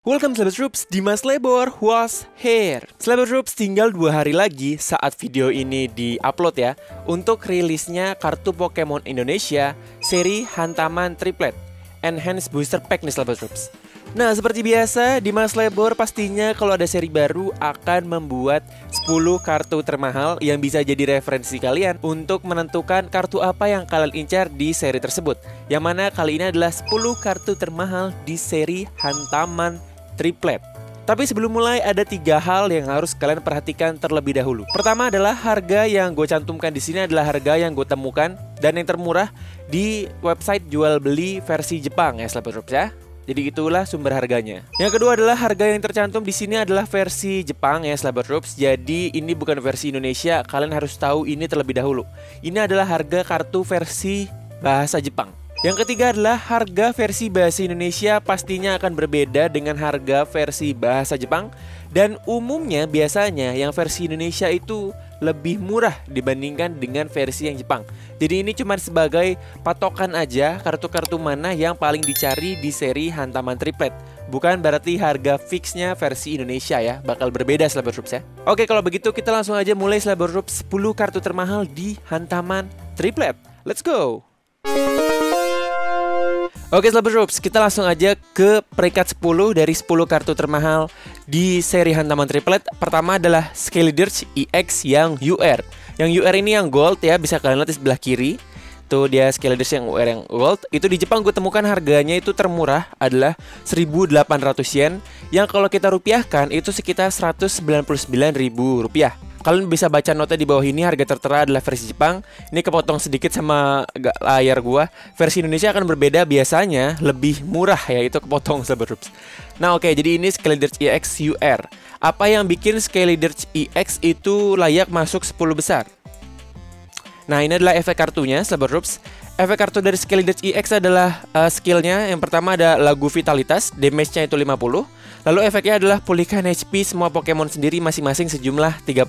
Welcome Slabber Troops, Dimas Lebor was here. Slabber Troops, tinggal 2 hari lagi saat video ini di-upload ya, untuk rilisnya kartu Pokemon Indonesia seri Hantaman Triplet Enhanced Booster Pack nih Slabber Troops. Nah, seperti biasa, Dimas Lebor pastinya kalau ada seri baru akan membuat 10 kartu termahal yang bisa jadi referensi kalian untuk menentukan kartu apa yang kalian incar di seri tersebut. Yang mana kali ini adalah 10 kartu termahal di seri Hantaman Triplet. Tapi sebelum mulai ada 3 hal yang harus kalian perhatikan terlebih dahulu. Pertama adalah harga yang gue cantumkan di sini adalah harga yang gue temukan dan yang termurah di website jual beli versi Jepang ya Slabber Troops ya. Jadi itulah sumber harganya. Yang kedua adalah harga yang tercantum di sini adalah versi Jepang ya Slabber Troops. Jadi ini bukan versi Indonesia, kalian harus tahu ini terlebih dahulu. Ini adalah harga kartu versi bahasa Jepang. Yang ketiga adalah harga versi bahasa Indonesia pastinya akan berbeda dengan harga versi bahasa Jepang. Dan umumnya biasanya yang versi Indonesia itu lebih murah dibandingkan dengan versi yang Jepang. Jadi ini cuma sebagai patokan aja kartu-kartu mana yang paling dicari di seri Hantaman Triplet. Bukan berarti harga fixnya versi Indonesia ya, bakal berbeda Slabber Troops ya. Oke, kalau begitu kita langsung aja mulai Slabber Troops 10 kartu termahal di Hantaman Triplet. Let's go! Oke Slabber Troops, kita langsung aja ke peringkat 10 dari 10 kartu termahal di seri Hantaman Triplet. Pertama adalah Skeledirge EX yang UR. Yang UR ini yang gold ya, bisa kalian lihat di sebelah kiri. Tuh dia Skeledirge yang UR yang gold. Itu di Jepang gue temukan harganya itu termurah adalah 1.800 yen. Yang kalau kita rupiahkan itu sekitar 199.000 rupiah. Kalian bisa baca nota di bawah ini, harga tertera adalah versi Jepang. Ini kepotong sedikit sama layar gua. Versi Indonesia akan berbeda, biasanya lebih murah ya, itu kepotong Slabber Troops. Nah oke, jadi ini Skeledirge EX UR. Apa yang bikin Skeledirge EX itu layak masuk 10 besar? Nah ini adalah efek kartunya Slabber Troops. Efek kartu dari Skeledirge EX adalah skillnya. Yang pertama ada lagu vitalitas, damage-nya itu 50. Lalu efeknya adalah pulihkan HP semua Pokemon sendiri masing-masing sejumlah 30.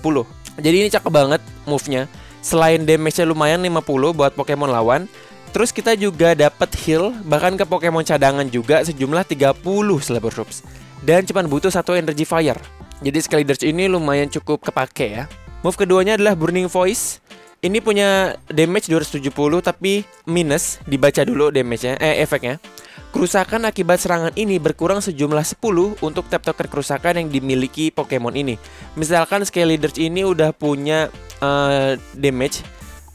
Jadi ini cakep banget move-nya. Selain damage-nya lumayan 50 buat Pokemon lawan, terus kita juga dapat heal bahkan ke Pokemon cadangan juga sejumlah 30 Slabber Troops. Dan cuma butuh 1 energy fire. Jadi Skeledirge ini lumayan cukup kepake ya. Move keduanya adalah Burning Voice. Ini punya damage 270 tapi minus, dibaca dulu damage-nya, efeknya. Kerusakan akibat serangan ini berkurang sejumlah 10 untuk tap token kerusakan yang dimiliki Pokemon ini. Misalkan Skeledirge ini udah punya damage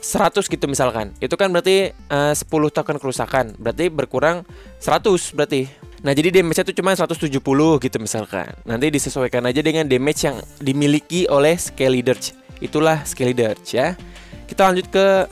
100 gitu misalkan. Itu kan berarti 10 token kerusakan. Berarti berkurang 100 berarti. Nah jadi damage-nya itu cuma 170 gitu misalkan. Nanti disesuaikan aja dengan damage yang dimiliki oleh Skeledirge. Itulah Skeledirge ya. Kita lanjut ke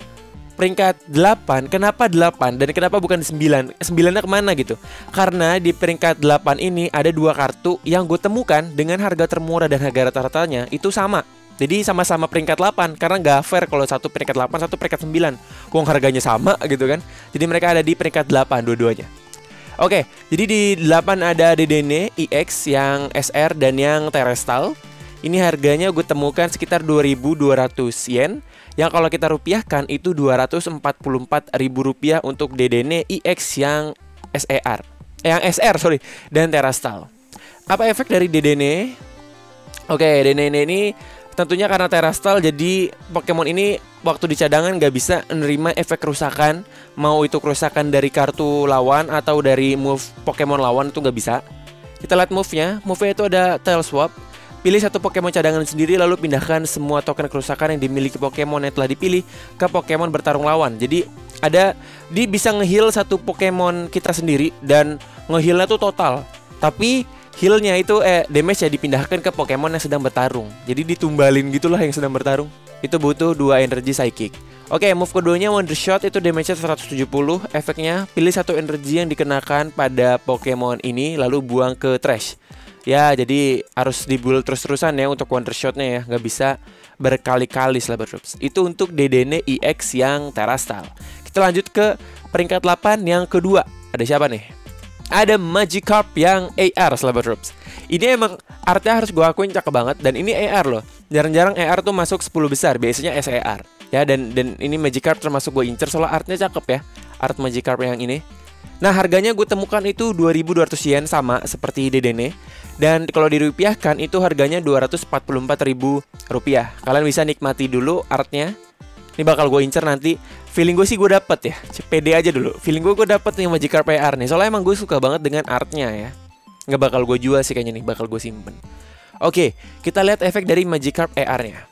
peringkat 8, kenapa 8 dan kenapa bukan 9? 9-nya kemana gitu? Karena di peringkat 8 ini ada 2 kartu yang gue temukan dengan harga termurah dan harga rata-ratanya itu sama. Jadi sama-sama peringkat 8 karena nggak fair kalau satu peringkat 8, satu peringkat 9. Kok harganya sama gitu kan? Jadi mereka ada di peringkat 8 dua-duanya. Oke, jadi di 8 ada Dedenne EX yang SR dan yang Terrestrial. Ini harganya gue temukan sekitar 2.200 yen. Yang kalau kita rupiahkan itu 244.000 rupiah untuk Dedenne EX yang SER. Yang SR sorry, dan Terrestrial. Apa efek dari Dedenne? Oke, Dedenne ini tentunya karena Terrestrial jadi Pokemon ini waktu di cadangan nggak bisa menerima efek kerusakan. Mau itu kerusakan dari kartu lawan atau dari move Pokemon lawan itu nggak bisa. Kita lihat move-nya. Move-nya itu ada Tail Swap. Pilih satu Pokemon cadangan sendiri lalu pindahkan semua token kerusakan yang dimiliki Pokemon yang telah dipilih ke Pokemon bertarung lawan. Jadi dia bisa nge-heal satu Pokemon kita sendiri dan nge-healnya tuh total. Tapi healnya itu damage ya dipindahkan ke Pokemon yang sedang bertarung. Jadi ditumbalin gitulah yang sedang bertarung. Itu butuh 2 energi psychic. Oke, move keduanya Wonder Shot itu damage-nya 170. Efeknya pilih satu energi yang dikenakan pada Pokemon ini lalu buang ke trash. Ya, jadi harus dibuild terus-terusan ya untuk Wonder Shot-nya ya. Nggak bisa berkali-kali Slabber Troops. Itu untuk Dedenne EX yang Terrestrial. Kita lanjut ke peringkat 8 yang kedua. Ada siapa nih? Ada Magikarp yang AR Slabber Troops. Ini emang artnya harus gue akuin cakep banget. Dan ini AR loh. Jarang-jarang AR tuh masuk 10 besar. Biasanya SER. Ya, dan ini Magikarp termasuk gue incer soalnya artnya cakep ya. Art Magikarp yang ini. Nah, harganya gue temukan itu 2.200 yen, sama seperti Dedenne. Dan kalau dirupiahkan itu harganya 244.000 rupiah. Kalian bisa nikmati dulu artnya. Ini bakal gue incer nanti. Feeling gue sih gue dapet ya, pede aja dulu. Feeling gue dapet nih Magikarp AR nih. Soalnya emang gue suka banget dengan artnya ya. Nggak bakal gue jual sih kayaknya nih, bakal gue simpen. Oke, kita lihat efek dari Magikarp AR-nya.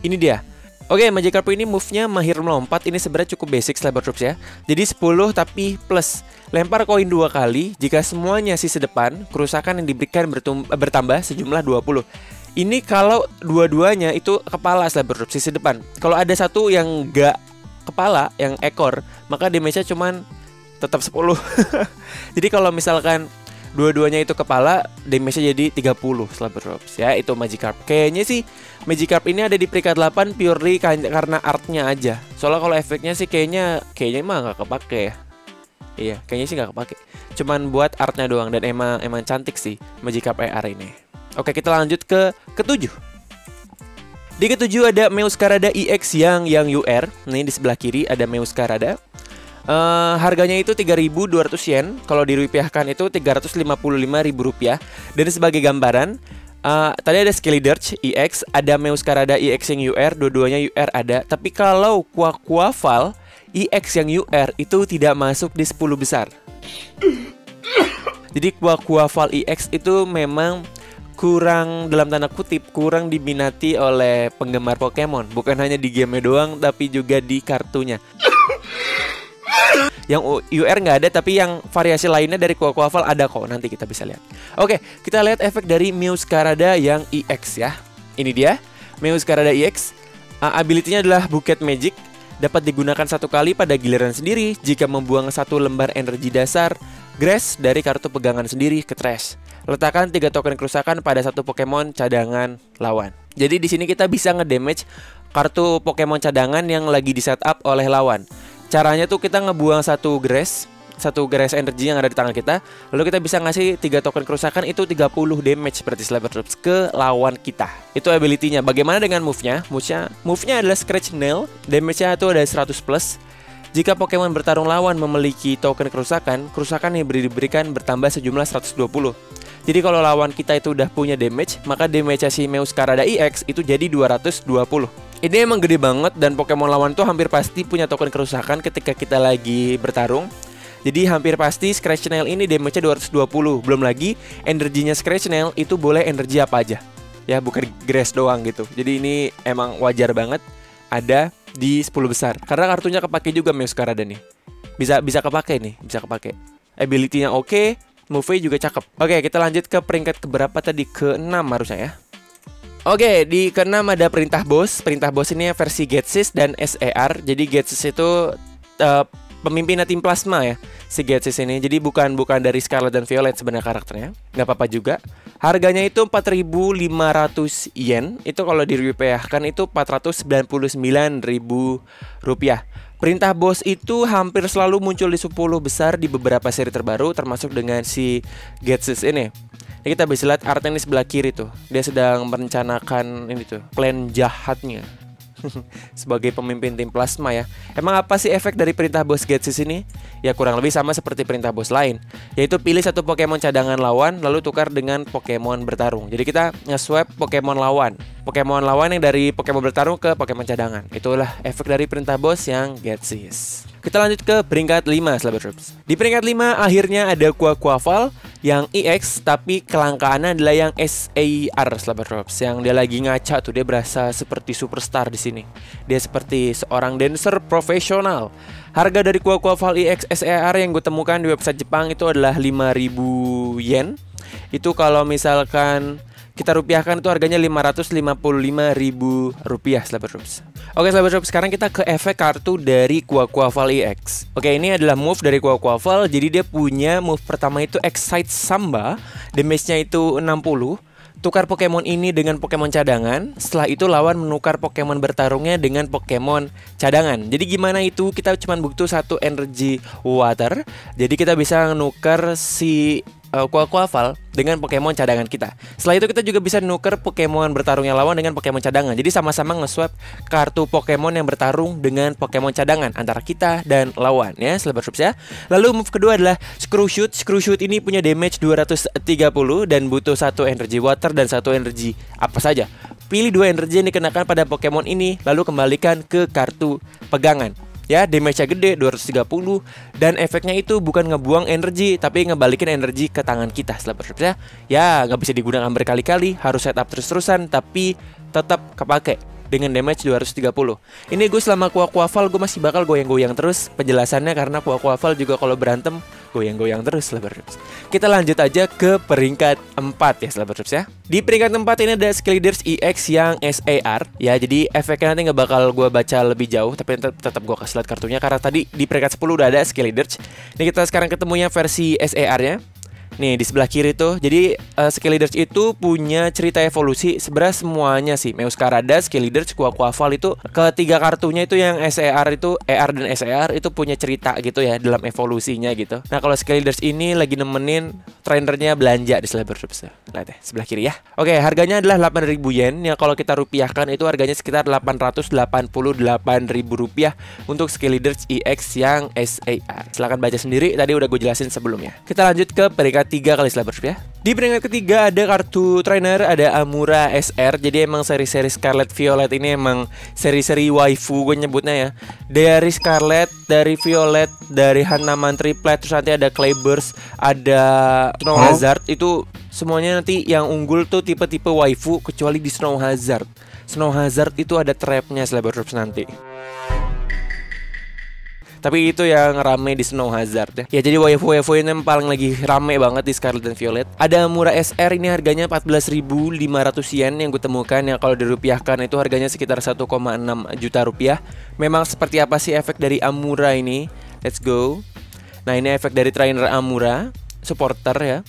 Ini dia. Oke, Magikarp ini move-nya mahir melompat. Ini sebenarnya cukup basic Slabber Troops ya. Jadi 10 tapi plus. Lempar koin 2 kali. Jika semuanya sisi depan, kerusakan yang diberikan bertambah sejumlah 20. Ini kalau dua-duanya itu kepala Slabber Troops sisi depan. Kalau ada satu yang nggak kepala, yang ekor, maka damage-nya cuman tetap 10. Jadi kalau misalkan dua-duanya itu kepala, damage-nya jadi 30 Slabber Troops ya. Itu Magikarp. Kayaknya sih Magikarp ini ada di peringkat 8 purely karena artnya aja. Soalnya kalau efeknya sih kayaknya mah nggak kepake ya. Iya, kayaknya sih nggak kepake. Cuman buat artnya doang, dan emang cantik sih Magikarp AR ini. Oke, kita lanjut ke ketujuh. Di ketujuh ada Meowscarada EX yang UR. Nih di sebelah kiri ada Meowscarada. Harganya itu 3.200 yen. Kalau dirupiahkan itu 355.000 rupiah. Dan sebagai gambaran, tadi ada Skeledirge EX, ada Meowscarada EX yang UR, dua-duanya UR ada. Tapi kalau Quaquaval EX yang UR itu tidak masuk di 10 besar. Jadi Quaquaval EX itu memang kurang, dalam tanda kutip, kurang diminati oleh penggemar Pokemon. Bukan hanya di game doang, tapi juga di kartunya. Yang UR nggak ada, tapi yang variasi lainnya dari Quaquaval ada kok. Nanti kita bisa lihat. Oke, kita lihat efek dari Meowscarada yang EX ya. Ini dia, Meowscarada EX. Ability-nya adalah Buket Magic. Dapat digunakan satu kali pada giliran sendiri jika membuang satu lembar energi dasar Grass dari kartu pegangan sendiri ke trash. Letakkan 3 token kerusakan pada satu Pokemon cadangan lawan. Jadi di sini kita bisa ngedamage kartu Pokemon cadangan yang lagi di setup oleh lawan. Caranya tuh kita ngebuang satu grass energi yang ada di tangan kita. Lalu kita bisa ngasih 3 token kerusakan, itu 30 damage seperti Slabber Troops ke lawan kita. Itu ability-nya. Bagaimana dengan move-nya? Move-nya adalah Scratch Nail. Damage-nya itu ada 100 plus. Jika Pokemon bertarung lawan memiliki token kerusakan yang diberikan bertambah sejumlah 120. Jadi kalau lawan kita itu udah punya damage, maka damage si Meowscarada EX itu jadi 220. Ini emang gede banget, dan Pokemon lawan tuh hampir pasti punya token kerusakan ketika kita lagi bertarung. Jadi hampir pasti Scratch Nail ini damage-nya 220. Belum lagi energinya Scratch Nail itu boleh energi apa aja. Ya, bukan grass doang gitu. Jadi ini emang wajar banget ada di 10 besar. Karena kartunya kepake juga Meowscarada nih. Bisa kepake nih, bisa kepake. Ability-nya oke, move-nya juga cakep. Oke, kita lanjut ke peringkat keberapa tadi? Ke-6 harusnya ya. Oke, di ke-6 ada Perintah Boss. Perintah Boss ini versi Getsis dan SER. Jadi Getsis itu pemimpinnya tim plasma ya, si Getsis ini. Jadi bukan dari Scarlet dan Violet sebenarnya karakternya. Nggak apa-apa juga. Harganya itu 4.500 yen. Itu kalau dirupiahkan itu 499.000 rupiah. Perintah Boss itu hampir selalu muncul di 10 besar di beberapa seri terbaru, termasuk dengan si Getsis ini. Ini kita bisa lihat artnya di sebelah kiri tuh. Dia sedang merencanakan ini tuh, plan jahatnya. Sebagai pemimpin tim plasma ya. Emang apa sih efek dari Perintah Boss Getsis ini? Ya kurang lebih sama seperti Perintah Boss lain, yaitu pilih satu Pokemon cadangan lawan lalu tukar dengan Pokemon bertarung. Jadi kita nge-swap Pokemon lawan yang dari Pokemon bertarung ke Pokemon cadangan. Itulah efek dari Perintah Boss yang Getsis. Kita lanjut ke peringkat 5 Slabber Troops. Di peringkat 5 akhirnya ada Quaquaval yang EX, tapi kelangkaannya adalah yang SAR Slabber Troops, yang dia lagi ngaca tuh, dia berasa seperti superstar di sini. Dia seperti seorang dancer profesional. Harga dari Quaquaval EX SAR yang gue temukan di website Jepang itu adalah 5.000 yen. Itu kalau misalkan kita rupiahkan itu harganya 555.000 rupiah Slabber Troops. Oke Slabber Troops, sekarang kita ke efek kartu dari Quaquaval EX. Oke, ini adalah move dari Quaquaval. Jadi dia punya move pertama itu Excite Samba. Damage-nya itu 60. Tukar Pokemon ini dengan Pokemon cadangan. Setelah itu lawan menukar Pokemon bertarungnya dengan Pokemon cadangan. Jadi gimana itu? Kita cuma butuh satu energi water. Jadi kita bisa menukar si Quaquaval dengan Pokemon cadangan kita. Setelah itu kita juga bisa nuker Pokemon bertarung yang lawan dengan Pokemon cadangan. Jadi sama-sama nge-swap kartu Pokemon yang bertarung dengan Pokemon cadangan antara kita dan lawan ya, Slabber Troops ya. Lalu move kedua adalah Screw Shoot. Screw Shoot ini punya damage 230 dan butuh 1 energi water dan 1 energi apa saja. Pilih 2 energi yang dikenakan pada Pokemon ini, lalu kembalikan ke kartu pegangan. Ya, damage-nya gede 230 dan efeknya itu bukan ngebuang energi tapi ngebalikin energi ke tangan kita Slabber Troops ya. Ya, nggak bisa digunakan berkali-kali, harus setup terus-terusan tapi tetap kepake dengan damage 230. Ini gue selama Quaquaval gue masih bakal goyang-goyang terus penjelasannya karena Quaquaval juga kalau berantem goyang-goyang terus Slabber Troops. Kita lanjut aja ke peringkat 4 ya Slabber Troops ya. Di peringkat 4 ini ada Skill Leaders EX yang SAR ya. Jadi efeknya nanti nggak bakal gue baca lebih jauh tapi tetap gue kasih lihat kartunya karena tadi di peringkat 10 udah ada Skill Leaders. Ini kita sekarang ketemunya versi SAR-nya. Nih di sebelah kiri tuh. Jadi Skill Leaders itu punya cerita evolusi sebenarnya semuanya sih. Meowscarada, Skill Leaders, Quaquaval itu ketiga kartunya itu yang SAR itu ER dan SAR itu punya cerita gitu ya dalam evolusinya gitu. Nah kalau Skill Leaders ini lagi nemenin trainernya belanja di Slabber Troops. Lihat ya sebelah kiri ya. Oke, harganya adalah 8.000 yen. Yang kalau kita rupiahkan itu harganya sekitar 888.000 rupiah untuk Skill Leaders EX yang SAR. Silahkan baca sendiri, tadi udah gue jelasin sebelumnya. Kita lanjut ke peringkat 3 kali Slabber Troops ya. Di peringkat ketiga ada kartu trainer, ada Amura SR. Jadi emang seri-seri Scarlet Violet ini emang seri-seri waifu gue nyebutnya ya. Dari Scarlet, dari Violet, dari Hanaman Triplet, terus nanti ada Clayburst, ada Snow Hazard. Itu semuanya nanti yang unggul tuh tipe-tipe waifu kecuali di Snow Hazard. Snow Hazard itu ada trapnya Slabber Troops nanti. Tapi itu yang rame di Snow Hazard ya. Ya jadi waifu-waifu ini yang paling lagi rame banget di Scarlet dan Violet. Ada Amura SR ini harganya 14.500 yen yang gue temukan. Yang kalau dirupiahkan itu harganya sekitar 1,6 juta rupiah. Memang seperti apa sih efek dari Amura ini? Let's go. Nah ini efek dari trainer Amura, supporter ya.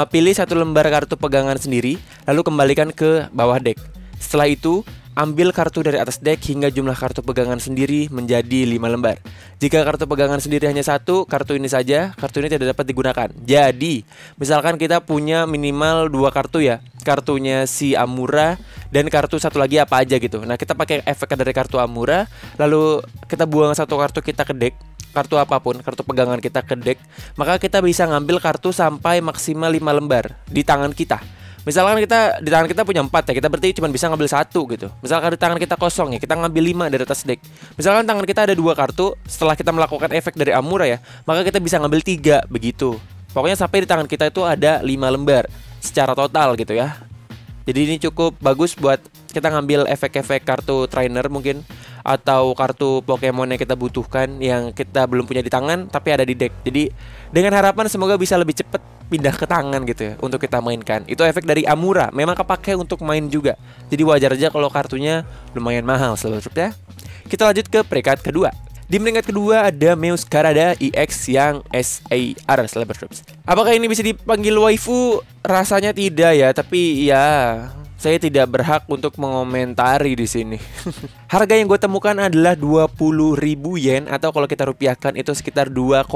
Pilih 1 lembar kartu pegangan sendiri, lalu kembalikan ke bawah deck. Setelah itu ambil kartu dari atas deck hingga jumlah kartu pegangan sendiri menjadi 5 lembar. Jika kartu pegangan sendiri hanya 1, kartu ini saja, kartu ini tidak dapat digunakan. Jadi, misalkan kita punya minimal 2 kartu ya. Kartunya si Amura dan kartu satu lagi apa aja gitu. Nah, kita pakai efek dari kartu Amura, lalu kita buang 1 kartu kita ke deck. Kartu apapun, kartu pegangan kita ke deck, maka kita bisa ngambil kartu sampai maksimal 5 lembar di tangan kita. Misalkan kita di tangan kita punya 4 ya, kita berarti cuma bisa ngambil 1 gitu. Misalkan di tangan kita kosong ya, kita ngambil 5 dari atas deck. Misalkan tangan kita ada 2 kartu, setelah kita melakukan efek dari Amura ya, maka kita bisa ngambil 3 begitu. Pokoknya sampai di tangan kita itu ada 5 lembar secara total gitu ya. Jadi ini cukup bagus buat kita ngambil efek-efek kartu trainer mungkin, atau kartu Pokemon yang kita butuhkan yang kita belum punya di tangan tapi ada di deck. Jadi dengan harapan semoga bisa lebih cepat pindah ke tangan gitu ya untuk kita mainkan. Itu efek dari Amura, memang kepake untuk main juga. Jadi wajar aja kalau kartunya lumayan mahal Slabber Troops ya. Kita lanjut ke peringkat kedua. Di peringkat kedua ada Meowscarada EX yang SAR Slabber Troops. Apakah ini bisa dipanggil waifu? Rasanya tidak ya, tapi ya saya tidak berhak untuk mengomentari di sini. Harga yang gue temukan adalah 20.000 yen atau kalau kita rupiahkan itu sekitar 2,2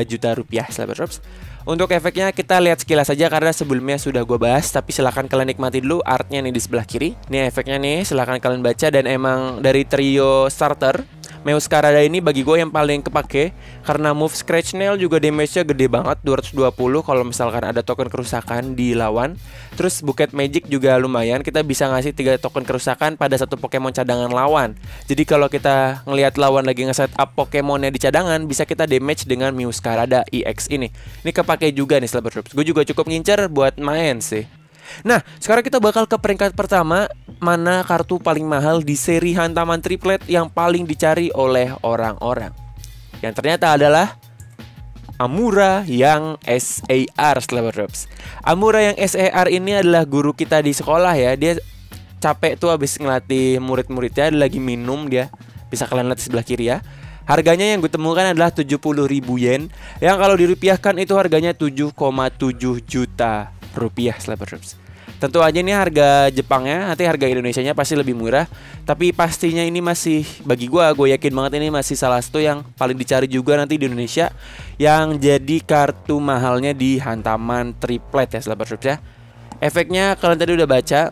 juta rupiah Slabber Troops. Untuk efeknya kita lihat sekilas saja karena sebelumnya sudah gue bahas. Tapi silahkan kalian nikmati dulu artnya nih di sebelah kiri. Ini efeknya nih, silahkan kalian baca. Dan emang dari trio starter Meowscarada ini bagi gue yang paling kepake karena move Scratch Nail juga damage-nya gede banget, 220 kalau misalkan ada token kerusakan di lawan. Terus Bucket Magic juga lumayan, kita bisa ngasih 3 token kerusakan pada satu Pokemon cadangan lawan. Jadi kalau kita ngelihat lawan lagi nge-set up Pokemonnya di cadangan, bisa kita damage dengan Meowscarada EX ini. Ini kepake juga nih Slabber Troops. Gue juga cukup ngincer buat main sih. Nah, sekarang kita bakal ke peringkat pertama. Mana kartu paling mahal di seri Hantaman Triplet yang paling dicari oleh orang-orang? Yang ternyata adalah Amura yang SAR Slabber Troops. Amura yang SAR ini adalah guru kita di sekolah ya. Dia capek tuh habis ngelatih murid-muridnya, lagi minum dia. Bisa kalian lihat di sebelah kiri ya. Harganya yang gue temukan adalah 70.000 yen. Yang kalau dirupiahkan itu harganya 7,7 juta rupiah Slabber Troops. Tentu aja ini harga Jepangnya, nanti harga Indonesianya pasti lebih murah. Tapi pastinya ini masih, bagi gue yakin banget ini masih salah satu yang paling dicari juga nanti di Indonesia, yang jadi kartu mahalnya di hantaman triplet ya sahabat troops ya. Efeknya kalian tadi udah baca.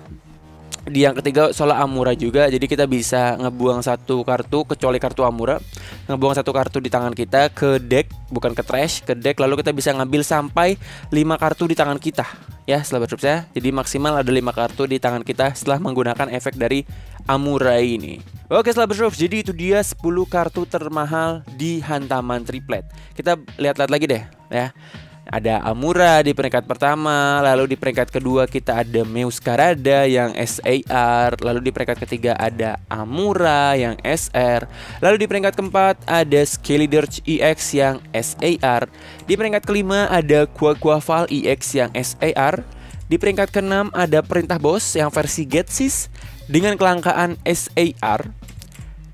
Di yang ketiga soal Amura juga. Jadi kita bisa ngebuang satu kartu, kecuali kartu Amura, ngebuang satu kartu di tangan kita ke deck, bukan ke trash, ke deck. Lalu kita bisa ngambil sampai 5 kartu di tangan kita ya sahabat troops ya. Jadi maksimal ada 5 kartu di tangan kita setelah menggunakan efek dari Amura ini. Oke sahabat troops, jadi itu dia 10 kartu termahal di hantaman triplet. Kita lihat-lihat lagi deh ya. Ada Amura di peringkat pertama, lalu di peringkat kedua kita ada Meowscarada yang SAR, lalu di peringkat ketiga ada Amura yang SR, lalu di peringkat keempat ada Skeledirge EX yang SAR, di peringkat kelima ada Quaquaval EX yang SAR, di peringkat keenam ada Perintah Bos yang versi Getsis dengan kelangkaan SAR,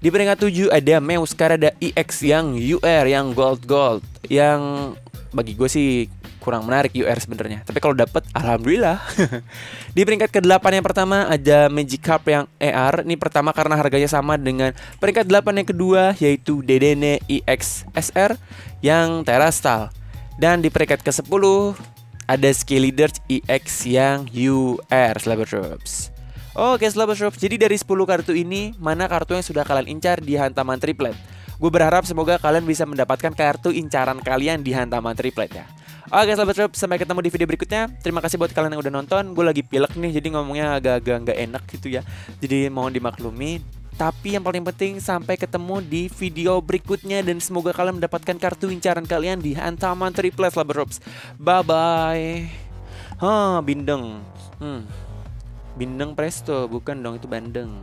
di peringkat 7 ada Meowscarada EX yang UR yang gold yang bagi gue sih kurang menarik UR sebenarnya. Tapi kalau dapet alhamdulillah. Di peringkat ke-8 yang pertama ada Magikarp yang ER. Ini pertama karena harganya sama dengan peringkat 8 yang kedua, yaitu Dedenne EX SR yang Terastal. Dan di peringkat ke-10 ada Skeledirge EX yang UR sahabat troops. Oke sahabat troops, jadi dari 10 kartu ini mana kartu yang sudah kalian incar di hantaman triplet? Gue berharap semoga kalian bisa mendapatkan kartu incaran kalian di hantaman triplet ya. Oke sahabat troops, sampai ketemu di video berikutnya. Terima kasih buat kalian yang udah nonton. Gue lagi pilek nih, jadi ngomongnya agak-agak nggak enak gitu ya. Jadi mohon dimaklumi. Tapi yang paling penting sampai ketemu di video berikutnya. Dan semoga kalian mendapatkan kartu incaran kalian di hantaman triplet sahabat troops. Bye bye. Bindeng. Bindeng presto, bukan dong, itu bandeng.